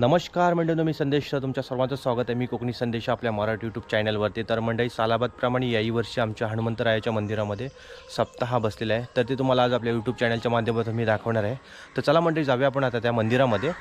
नमस्कार मंडळी, मी संदेश. तुमच्या सर्वांचं स्वागत आहे. मी कोकणी संदेश आपल्या मराठी यूट्यूब चॅनलवरती. तर मंडळी, सालाबादप्रमाणे याही वर्षी आमच्या हनुमंतरायाच्या मंदिरामध्ये सप्ताह बसलेला आहे. तर ते तुम्हाला आज आपल्या यूट्यूब चॅनलच्या माध्यमातून मी दाखवणार आहे. तर चला मंडळी, जाऊया आपण आता त्या मंदिरामध्ये.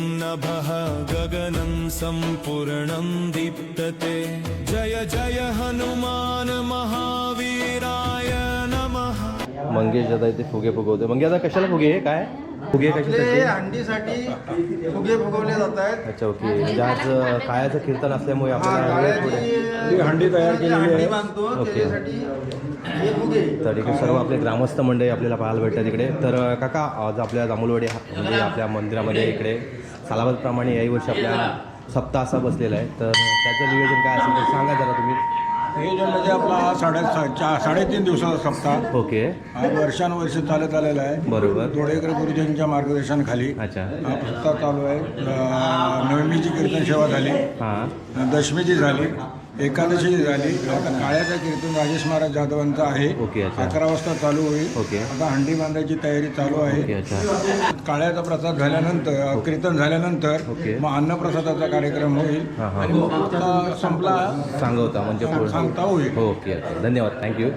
नभः गगनं सम्पूर्णं दीप्तते जय जय हनुमान महावीराय नमः। मंगेश दादा इथे फुगे फुगवते. मंगेश दादा कशाला फुगे काय फुगे कशासाठी? हंडीसाठी फुगे फुगवले जात आहेत. अच्छा ओके. म्हणजे आज काळ्याचं कीर्तन असल्यामुळे आपल्याला हंडी तयार केलेली आहे. ओके. तर इकडे सर्व आपले ग्रामस्थ मंडळी आपल्याला पाहायला भेटतात इकडे. तर काका आज आपल्या जांभूलवाडी म्हणजे आपल्या मंदिरामध्ये इकडे सालाबादप्रमाणे याही वर्षी आपल्या सप्ताह असा बसलेला आहे. तर त्याचं नियोजन काय असेल तर सांगा जरा तुम्ही. नियोजन म्हणजे आपला हा 3.5 दिवसाचा सप्ताह. ओके. हा वर्षानुवर्ष चालत आलेला आहे. बरोबर. तोडेकर गुरुजींच्या मार्गदर्शनाखाली अच्छा. हा सप्ताह चालू आहे. नवमीची कीर्तन सेवा झाली, हां दशमीची झाली, एकादशी झाली. आता काळ्याचं कीर्तन राजेश महाराज जाधवांचं आहे. ओके. अच्छा. 11 वाजता चालू होईल. ओके. आता हंडी बांधायची तयारी चालू ओके. आहे. अच्छा. काळ्याचा प्रसाद झाल्यानंतर कीर्तन झाल्यानंतर ओके. मग अन्नप्रसादाचा कार्यक्रम होईल. हां हां. आणि मग आता संपला सांगवता म्हणजे सांगता होईल. Okay okay. धन्यवाद. थँक्यू.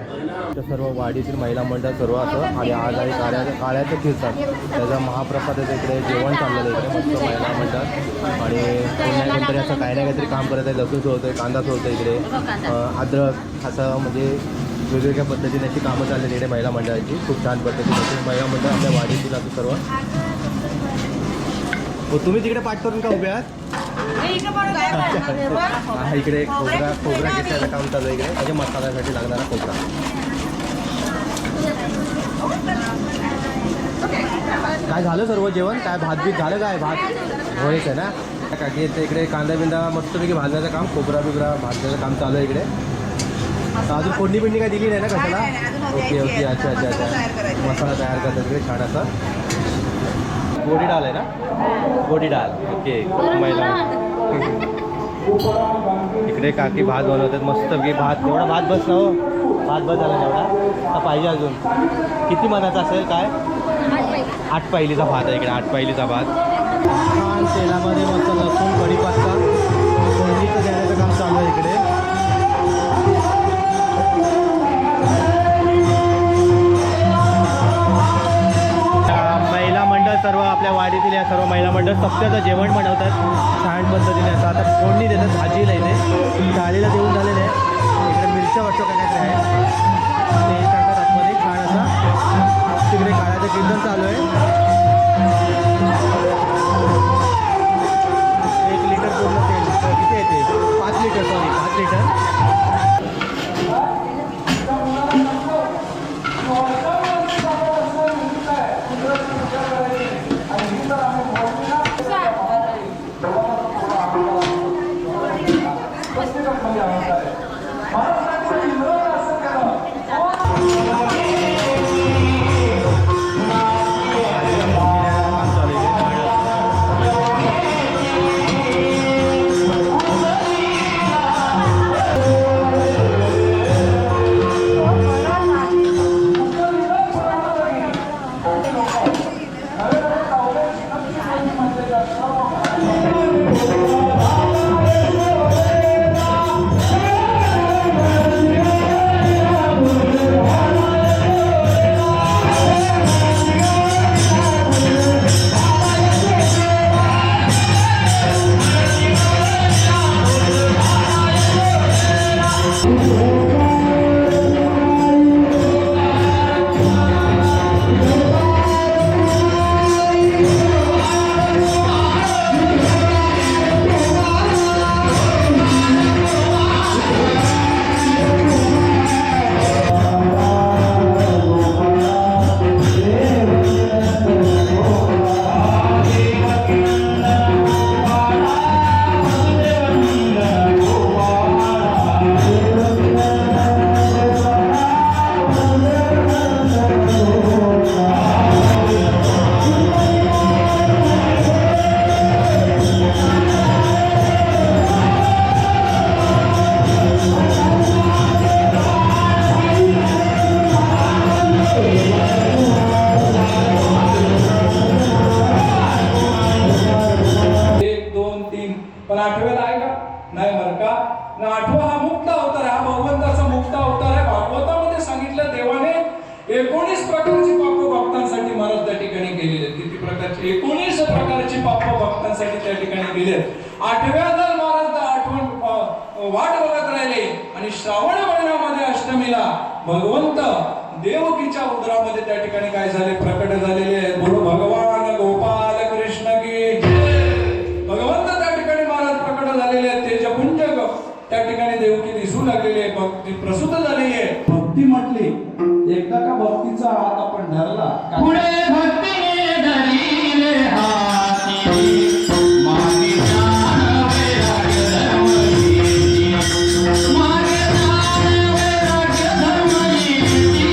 सर्व वाडीतील महिला मंडळ सर्व असं आणि आज आहे काळ्याचं कीर्तन त्याचा महाप्रसाद आहे. इकडे जेवण चाललेलं आहे इकडे मस्त महिला मंडळ आणि पुन्हा काहीतरी असं काही ना काहीतरी काम करत आहे. लसूण सोलतं आहे, कांदा सोलतं इकडे, अद्रक असं म्हणजे वेगवेगळ्या पद्धतीने अशी कामं चाललेली इकडे महिला मंडळाची. खूप छान पद्धतीने महिला मंडळ आपल्या वाडीतील असं सर्व. हो तुम्ही तिकडे पाठ करून का उभे आहात? हा इकडे खोबरा घेतल्याचं काम चालू आहे इकडे म्हणजे मसाल्यासाठी लागणारा खोबरा. काय झालं सर्व जेवण? काय भात बीत झालं? काय भात होयच आहे ना काकी येते इकडे. कांदा बिंदा मस्तपैकी भाजण्याचं काम, खोबरा बिबरा भाजण्याचं काम चालू आहे इकडे. अजून फोडणी बिंडी काय दिली नाही ना कशाला? Okay okay. अच्छा अच्छा अच्छा. मसाला तयार करतात इकडे छान असा. गोडी डाळ आहे ना? गोडी डाळ. ओके. महिला इकडे काकी भात बनवतात मस्तपैकी. भात एवढा भात बस ना हो. भात बस झाला एवढा का पाहिजे अजून? किती मनाचा असेल काय? 8 पहिलीचा भात आहे इकडे. 8 पहिलीचा भात छान तेलामध्ये मस्त लसूण कढीपत्ता फोडणीचं द्यायचं काम चालू आहे इकडे. महिला मंडळ सर्व आपल्या वाडीतील या सर्व महिला मंडळ सप्त्याचं जेवण बनवतात छान पद्धतीने. असं आता फोडणी देतात भाजीला इथे. डाळीला देऊन झालेलं आहे इकडे. मिरच्या वाटतो काय काहीतरी आहे ते टाकतात आतमध्ये छान असा. तिकडे काळ्याचं कीर्तन चालू आहे. 1 लिटर पूर्ण तेल किती येते? 5 लिटर. Sorry 5 litre. पण 8वेला आहे का? नाही बरं का. 8वा हा मुक्त अवतार आहे. हा भगवंताचा मुक्त अवतार आहे. भागवतामध्ये सांगितलं देवाने 19 प्रकारची पाप भक्तांसाठी महाराज त्या ठिकाणी केलेली आहेत. किती प्रकारची? 19 प्रकारची पाप भक्तांसाठी गेले. 8व्या दल महाराज आठवण वाट बघत राहिले आणि श्रावण महिन्यामध्ये अष्टमीला भगवंत देवकीच्या उदरामध्ये त्या ठिकाणी काय झाले, प्रकट झालेले आहेत. बोलो भगवान गोपाल कृष्ण की जय. भगवंत त्या ठिकाणी महाराज प्रकट झालेले आहेत. तेजपुंज त्या ठिकाणी देवकी दिसू लागलेली आहे, भक्ती प्रसूत झालेली आहे. भक्ती म्हटली एकदा का भक्तीचा हात आपण धरला पुढे भक्तीने धरिले हाती मागे ज्ञान वैराग्य धर्म येती मागे ज्ञान वैराग्य धर्म येती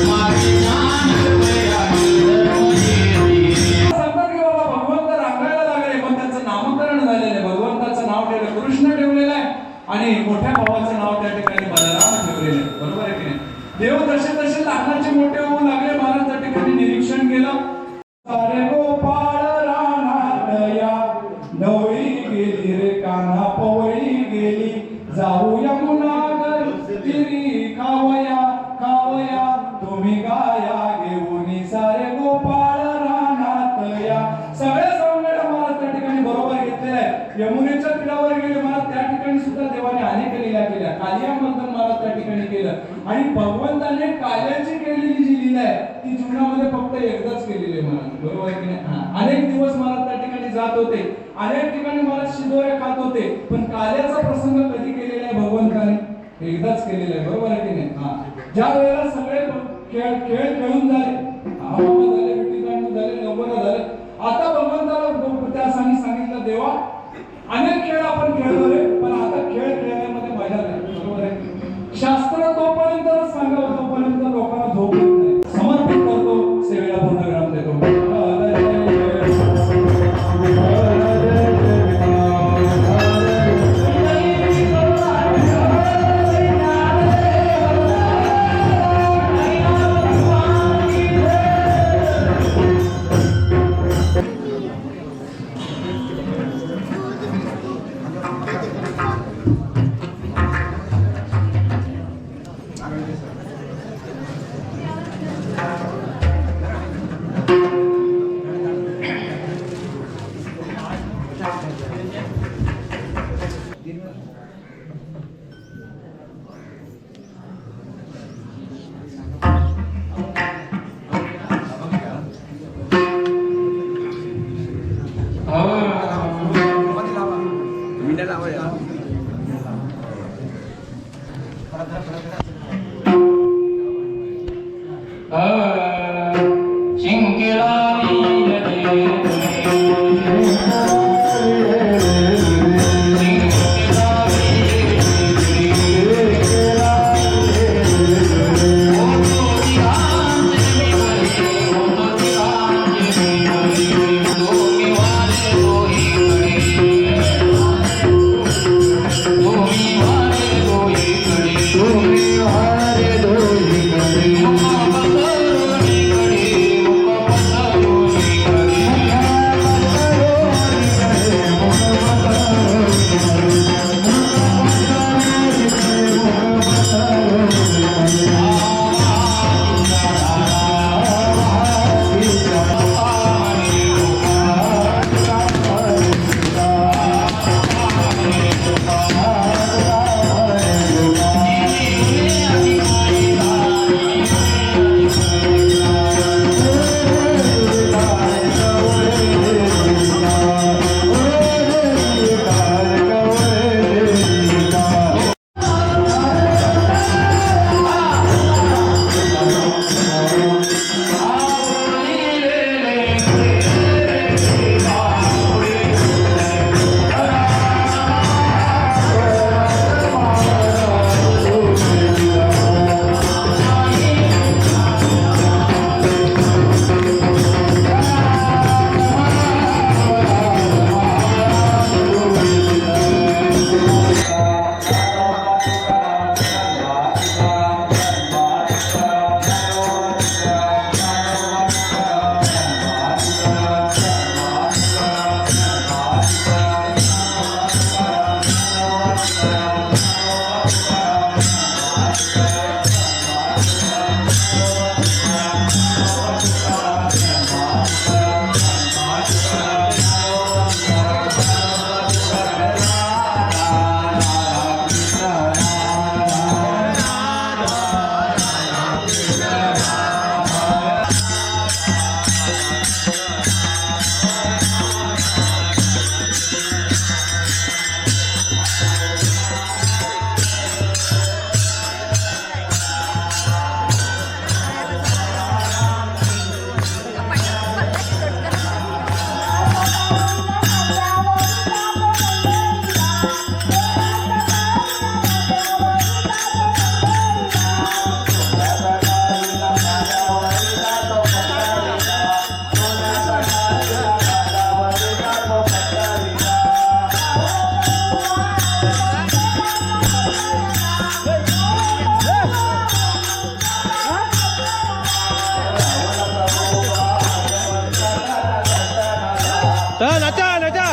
मागे ज्ञान वैराग्य धर्म येती. सांगतात की बाबा भगवंत रांगायला लागले, पण त्यांचं नामकरण झालेलं आहे. भगवंताचं नाव ठेवलं कृष्ण ठेवलेलं आहे आणि मोठ्या भावाचं नाव त्या ठिकाणी बलराम ठेवलेलं आहे. बरोबर आहे की नाही. देव तसे तसे लहानाचे मोठे होऊ लागले. महाराज त्या ठिकाणी निरीक्षण केलं. सारे गोपाळ रानात या ढवळी गेली रे कान्हा पवळी गेली जाऊ यमुना तीरी खावया खावया तुम्ही गाया घेऊन सारे गोपाळ रानात या. सगळे सौंदर्य महाराज त्या ठिकाणी बरोबर घेतलेलं आहे. यमुनेच्या तीरावर गेले महाराज, त्या ठिकाणी सुद्धा देवाने अनेक लीला केल्या. कालियामर्दन महाराज त्या ठिकाणी केलं आणि भगवंताने काल्याची केलेली जी लीला आहे ती जीवनामध्ये फक्त एकदाच केलेली आहे महाराज. बरोबर आहे की नाही. अनेक दिवस महाराज त्या ठिकाणी जात होते, अनेक ठिकाणी महाराज शिदोऱ्या खात होते, पण काल्याचा प्रसंग कधी केलेला आहे भगवंताने, एकदाच केलेला आहे. बरोबर आहे की नाही. ज्या वेळेला सगळे खेळ खेळून झाले, हवामान झाले, विटीदांडू झाले, लवकर झाले, आता भगवंताला त्या सांगितलं देवा अनेक खेळ आपण खेळलो रे, पण आता खेळ खेळण्यामध्ये मजा नाही. बरोबर आहे. शास्त्र तोपर्यंत सांगावं तोपर्यंत लोकांना झोप येत नाही. समर्पित करतो, सेवेला पूर्ण विराम देतो.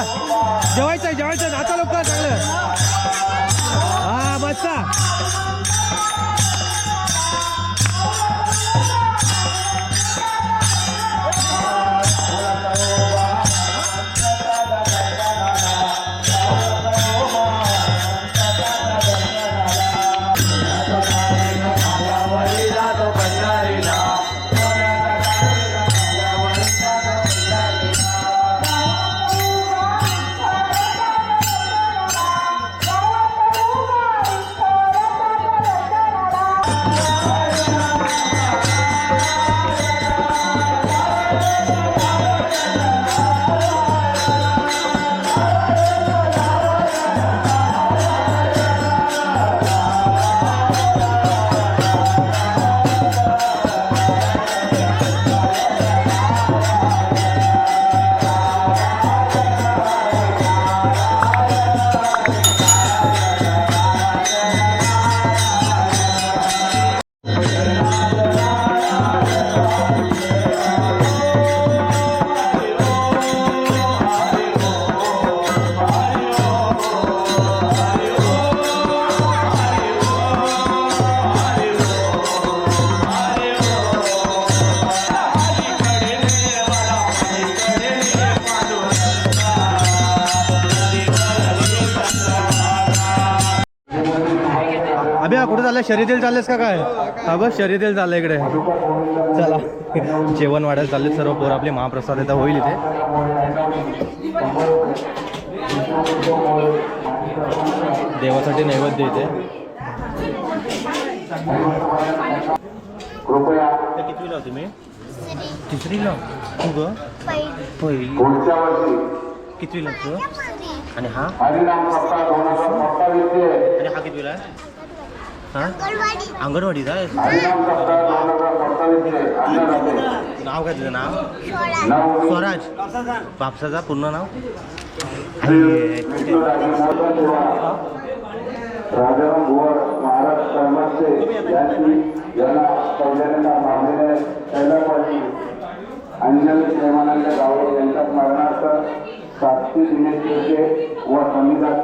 जेवायचं जेवायचं आता लवकर चांगलं. हा बसा. अभ्या कुठे चाललंय शर्यतीला चाललेस का काय? हा बस शर्यतीला चाललंय इकडे. चला जेवण वाढायला चालले सर्व पोर आपले. महाप्रसाद येता होईल इथे. देवासाठी नैवेद्य इथे. कितवीला होती मी? तिसरीला. तू ग पहिली. कितवीला तू? आणि हा आणि हा कितवीला आहे? हा अंगणवाडीचा आहे. नाव काय तुझं नाव? स्वराज. बापसाचा पूर्ण नाव? राजाराम भुवर महाराज कर्मसे यांनी याला पहिल्यांदा मानलेल्या कैलासवासी अंजली प्रेमानंद गावडे यांच्या स्मरणार्थ 7 दिनेश व संविधान